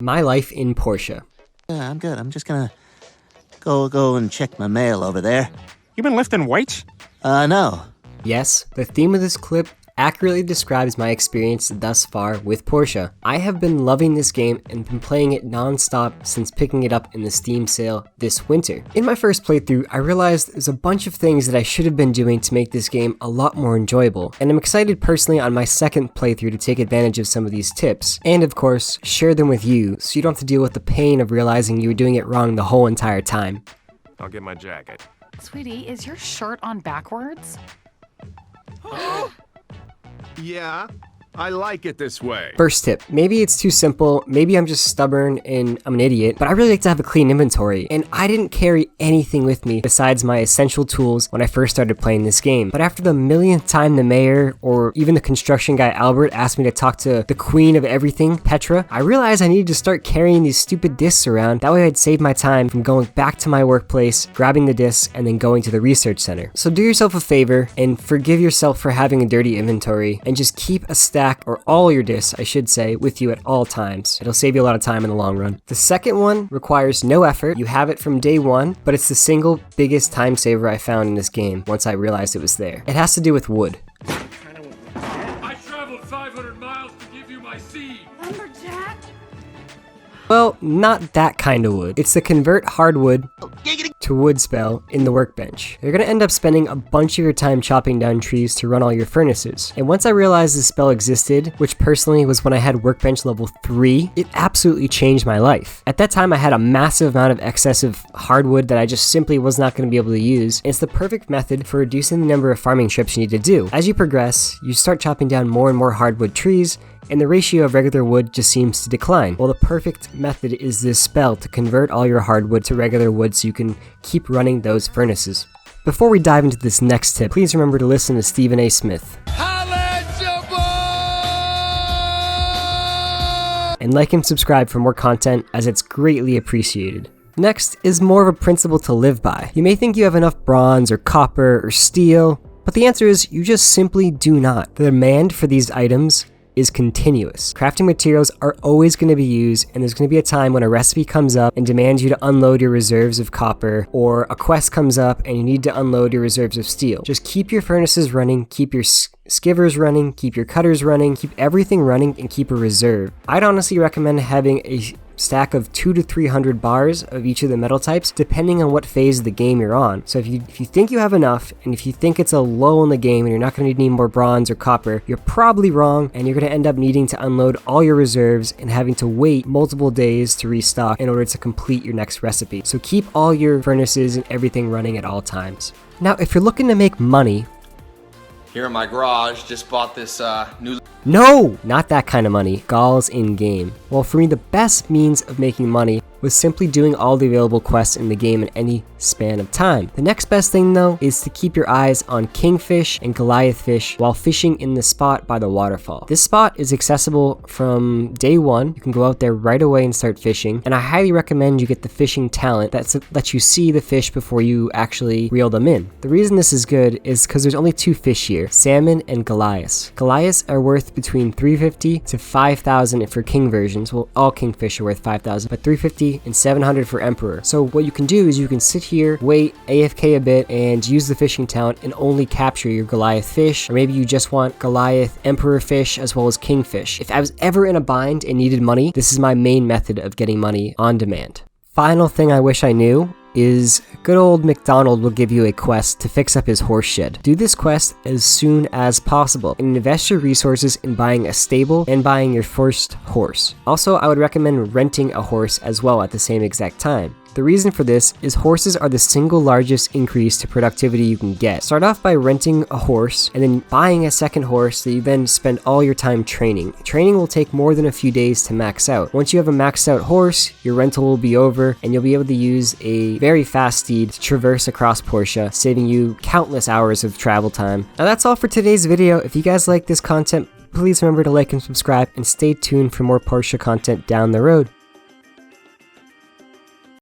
My life in Portia. Yeah, I'm good. I'm just gonna go and check my mail over there. You been lifting weights? No. Yes, the theme of this clip accurately describes my experience thus far with Portia. I have been loving this game and been playing it non-stop since picking it up in the Steam sale this winter. In my first playthrough, I realized there's a bunch of things that I should have been doing to make this game a lot more enjoyable, and I'm excited personally on my second playthrough to take advantage of some of these tips, and of course, share them with you so you don't have to deal with the pain of realizing you were doing it wrong the whole entire time. I'll get my jacket. Sweetie, is your shirt on backwards? Yeah, I like it this way. First tip, maybe it's too simple, maybe I'm just stubborn and I'm an idiot, but I really like to have a clean inventory, and I didn't carry anything with me besides my essential tools when I first started playing this game. But after the millionth time the mayor, or even the construction guy Albert, asked me to talk to the queen of everything, Petra, I realized I needed to start carrying these stupid discs around. That way I'd save my time from going back to my workplace, grabbing the discs, and then going to the research center. So do yourself a favor and forgive yourself for having a dirty inventory, and just keep a stack, or all your discs, I should say, with you at all times. It'll save you a lot of time in the long run. The second one requires no effort. You have it from day one, but it's the single biggest time saver I found in this game once I realized it was there. It has to do with wood. I traveled 500 miles to give you my seed. Lumberjack? Well, not that kind of wood. It's the convert hardwood to wood spell in the workbench. You're gonna end up spending a bunch of your time chopping down trees to run all your furnaces. And once I realized this spell existed, which personally was when I had workbench level 3, it absolutely changed my life. At that time I had a massive amount of excessive hardwood that I just simply was not gonna be able to use. And it's the perfect method for reducing the number of farming trips you need to do. As you progress, you start chopping down more and more hardwood trees, and the ratio of regular wood just seems to decline. Well, the perfect method is this spell to convert all your hardwood to regular wood so you can keep running those furnaces. Before we dive into this next tip, please remember to listen to Stephen A. Smith. And like and subscribe for more content, as it's greatly appreciated. Next is more of a principle to live by. You may think you have enough bronze or copper or steel, but the answer is you just simply do not. The demand for these items is continuous. Crafting materials are always going to be used, and there's going to be a time when a recipe comes up and demands you to unload your reserves of copper, or a quest comes up and you need to unload your reserves of steel. Just keep your furnaces running, keep your skivers running, keep your cutters running, keep everything running, and keep a reserve. I'd honestly recommend having a stack of 200 to 300 bars of each of the metal types, depending on what phase of the game you're on. So if you think you have enough, and if you think it's a low in the game and you're not going to need any more bronze or copper, you're probably wrong, and you're going to end up needing to unload all your reserves and having to wait multiple days to restock in order to complete your next recipe. So keep all your furnaces and everything running at all times. Now, if you're looking to make money, here in my garage, just bought this new... No! Not that kind of money. Galls in game. Well, for me, the best means of making money was simply doing all the available quests in the game in any span of time. The next best thing though is to keep your eyes on kingfish and Goliath fish while fishing in the spot by the waterfall. This spot is accessible from day one. You can go out there right away and start fishing, and I highly recommend you get the fishing talent that lets you see the fish before you actually reel them in. The reason this is good is because there's only 2 fish here, salmon and Goliaths. Goliaths are worth between 350 to 5,000 for king versions. Well, all kingfish are worth 5,000, but 350 and 700 for Emperor. So what you can do is you can sit here, wait, AFK a bit, and use the fishing talent and only capture your Goliath fish, or maybe you just want Goliath Emperor fish as well as kingfish. If I was ever in a bind and needed money, this is my main method of getting money on demand. Final thing I wish I knew is good old McDonald will give you a quest to fix up his horse shed. Do this quest as soon as possible and invest your resources in buying a stable and buying your first horse. Also, I would recommend renting a horse as well at the same exact time. The reason for this is horses are the single largest increase to productivity you can get. Start off by renting a horse and then buying a second horse that you then spend all your time training. Training will take more than a few days to max out. Once you have a maxed out horse, your rental will be over and you'll be able to use a very fast steed to traverse across Portia, saving you countless hours of travel time. Now that's all for today's video. If you guys like this content, please remember to like and subscribe, and stay tuned for more Portia content down the road.